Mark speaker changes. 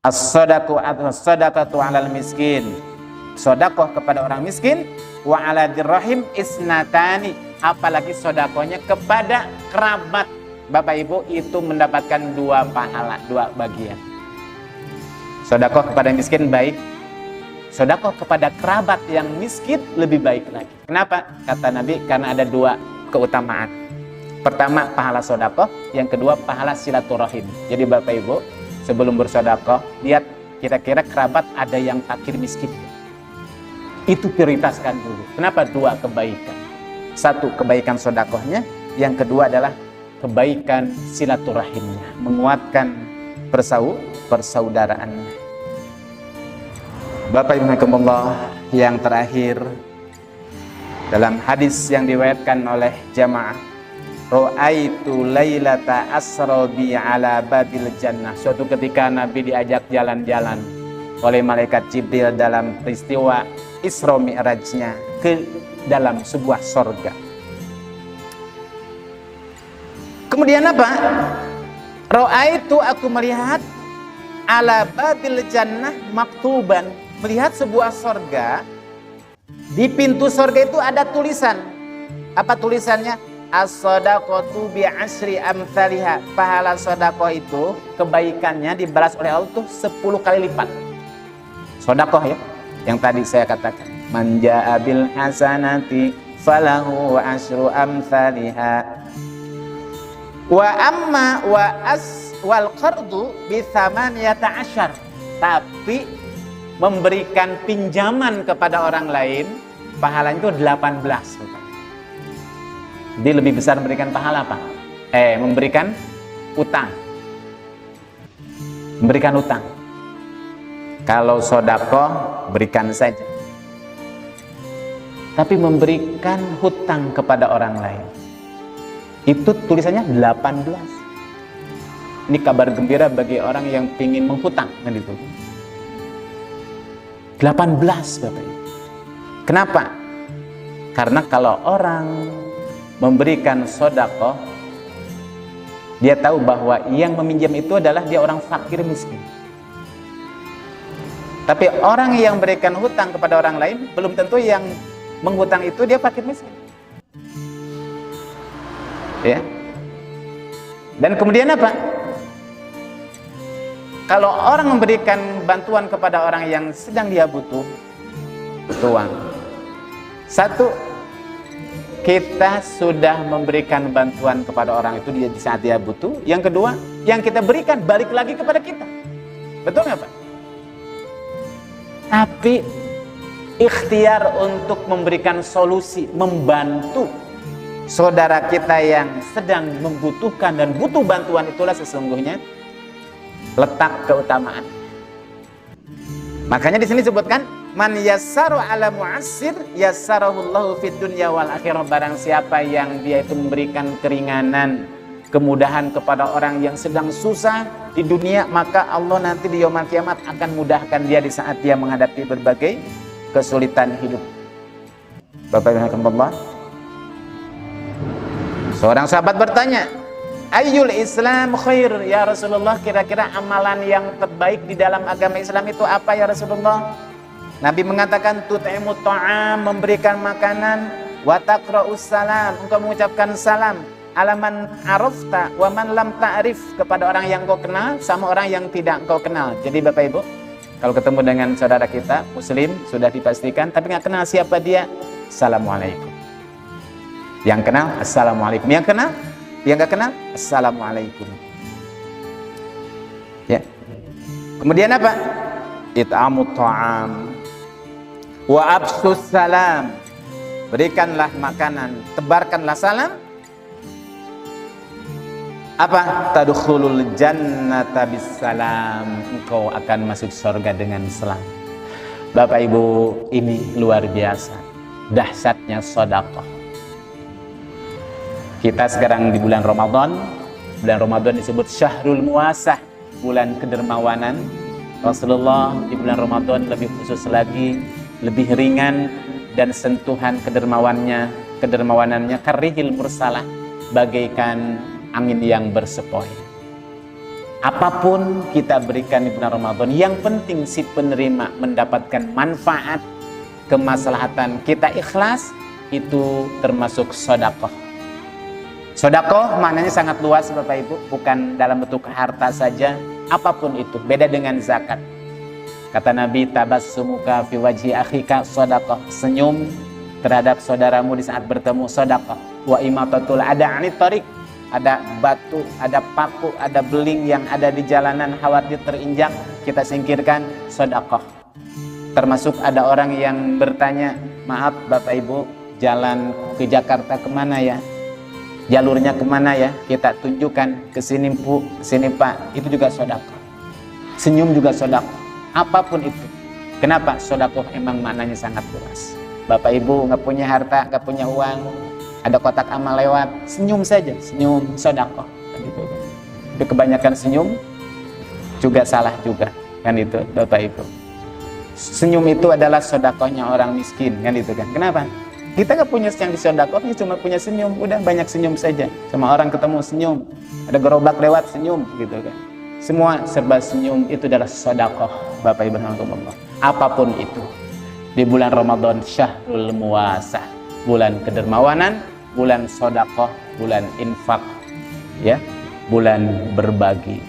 Speaker 1: as-sadaqatu 'alal miskin, sedekah kepada orang miskin, wa 'ala dirrahim isnatani, apalagi sedekahnya kepada kerabat. Bapak Ibu, itu mendapatkan 2 pahala, 2 bagian. Sedekah kepada miskin baik, sedekah kepada kerabat yang miskin lebih baik lagi. Kenapa? Kata Nabi, karena ada 2 keutamaan. Pertama, pahala sedekah, yang kedua pahala silaturahim. Jadi Bapak Ibu, sebelum bersedekah, lihat kira-kira kerabat ada yang fakir miskin. Itu prioritaskan dulu. Kenapa? 2 kebaikan. 1 kebaikan sedekahnya, yang kedua adalah kebaikan silaturahimnya, menguatkan persaudaraannya. Bapak Ibu rahimakumullah, yang terakhir dalam hadis yang diriwayatkan oleh jamaah, ra'aitu lailata asra bi ala babil jannah. Suatu ketika Nabi diajak jalan-jalan oleh malaikat Jibril dalam peristiwa Isra Mi'rajnya ke dalam sebuah sorga. Kemudian apa? Ra'aitu, aku melihat ala babil jannah maktuban, melihat sebuah sorga. Di pintu sorga itu ada tulisan. Apa tulisannya? As-sadaqatu bi'asri amthaliha. Pahala sedekah itu kebaikannya dibalas oleh Allah itu 10 kali lipat. Sedekah ya, yang tadi saya katakan. Man jaa bil hasanati falahu asyru amthaliha. Wa amma wal qardu bi thamaniyata asyar. Tapi memberikan pinjaman kepada orang lain pahalanya itu 18. Dia lebih besar memberikan pahala apa? Memberikan utang. Memberikan utang. Kalau sedekah berikan saja. Tapi memberikan hutang kepada orang lain, itu tulisannya 18. Ini kabar gembira bagi orang yang ingin menghutang, kan itu. 18 Bapak Ibu. Kenapa? Karena kalau orang memberikan sedekah, dia tahu bahwa yang meminjam itu adalah dia orang fakir miskin. Tapi orang yang berikan hutang kepada orang lain, belum tentu yang menghutang itu dia fakir miskin. Ya. Dan kemudian apa? Kalau orang memberikan bantuan kepada orang yang sedang dia butuh uang, 1, kita sudah memberikan bantuan kepada orang itu di saat dia butuh. Yang kedua, yang kita berikan balik lagi kepada kita. Betul nggak Pak? Tapi ikhtiar untuk memberikan solusi, membantu saudara kita yang sedang membutuhkan dan butuh bantuan, itulah sesungguhnya letak keutamaan. Makanya di sini disebutkan man yassaru ala mu'assir yassarahullahu fid dunya wal akhirah. Barang siapa yang dia itu memberikan keringanan, kemudahan kepada orang yang sedang susah di dunia, maka Allah nanti di yaumul kiamat akan mudahkan dia di saat dia menghadapi berbagai kesulitan hidup. Bapak Ibu sekalian, seorang sahabat bertanya, ayyul Islam khair ya Rasulullah, kira-kira amalan yang terbaik di dalam agama Islam itu apa ya Rasulullah? Nabi mengatakan tut'imut ta'am, memberikan makanan, wa taqra'us salam, engkau mengucapkan salam, alaman arafta wa man lam ta'rif, kepada orang yang kau kenal sama orang yang tidak kau kenal. Jadi Bapak Ibu, kalau ketemu dengan saudara kita muslim sudah dipastikan, tapi nggak kenal siapa dia, assalamualaikum. Yang kenal assalamualaikum, yang kenal, yang nggak kenal assalamualaikum. Ya. Kemudian apa? It'amut ta'am wa absus salam, berikanlah makanan, tebarkanlah salam. Apa? Tadkhulul jannata bisalam, engkau akan masuk surga dengan salam. Bapak Ibu, ini luar biasa dahsyatnya sedekah. Kita sekarang di bulan Ramadan. Bulan Ramadan disebut syahrul muasah, bulan kedermawanan. Rasulullah di bulan Ramadan lebih khusus lagi, lebih ringan dan sentuhan kedermawanannya karihil mursalah, bagaikan angin yang bersepoi. Apapun kita berikan di bulan Ramadan, yang penting si penerima mendapatkan manfaat, kemaslahatan, kita ikhlas, itu termasuk sedekah. Sedekah maknanya sangat luas Bapak Ibu, bukan dalam bentuk harta saja, apapun itu. Beda dengan zakat. Kata Nabi, tabassumuka fi wajhi akhika sedekah. Senyum terhadap saudaramu di saat bertemu, sedekah. Wa imatatul ada anit thariq. Ada batu, ada paku, ada beling yang ada di jalanan khawatir terinjak, kita singkirkan, sedekah. Termasuk ada orang yang bertanya, maaf Bapak Ibu, jalan ke Jakarta kemana ya? Jalurnya kemana ya? Kita tunjukkan, ke sini Bu, ke sini Pak. Itu juga sedekah. Senyum juga sedekah. Apapun itu. Kenapa? Sedekah emang maknanya sangat luas. Bapak Ibu nggak punya harta, nggak punya uang, ada kotak amal lewat, senyum saja, senyum sedekah. Tapi kebanyakan senyum juga salah juga, kan itu Bapak Ibu. Senyum itu adalah sedekahnya orang miskin, kan itu kan. Kenapa? Kita nggak punya yang disedekahnya, cuma punya senyum, udah banyak senyum saja. Sama orang ketemu senyum, ada gerobak lewat senyum, gitu kan. Semua serba senyum itu adalah sedekah, Bapak Ibu Allah. Apapun itu. Di bulan Ramadan, syahrul muwasah, bulan kedermawanan, bulan sedekah, bulan infak, ya, bulan berbagi.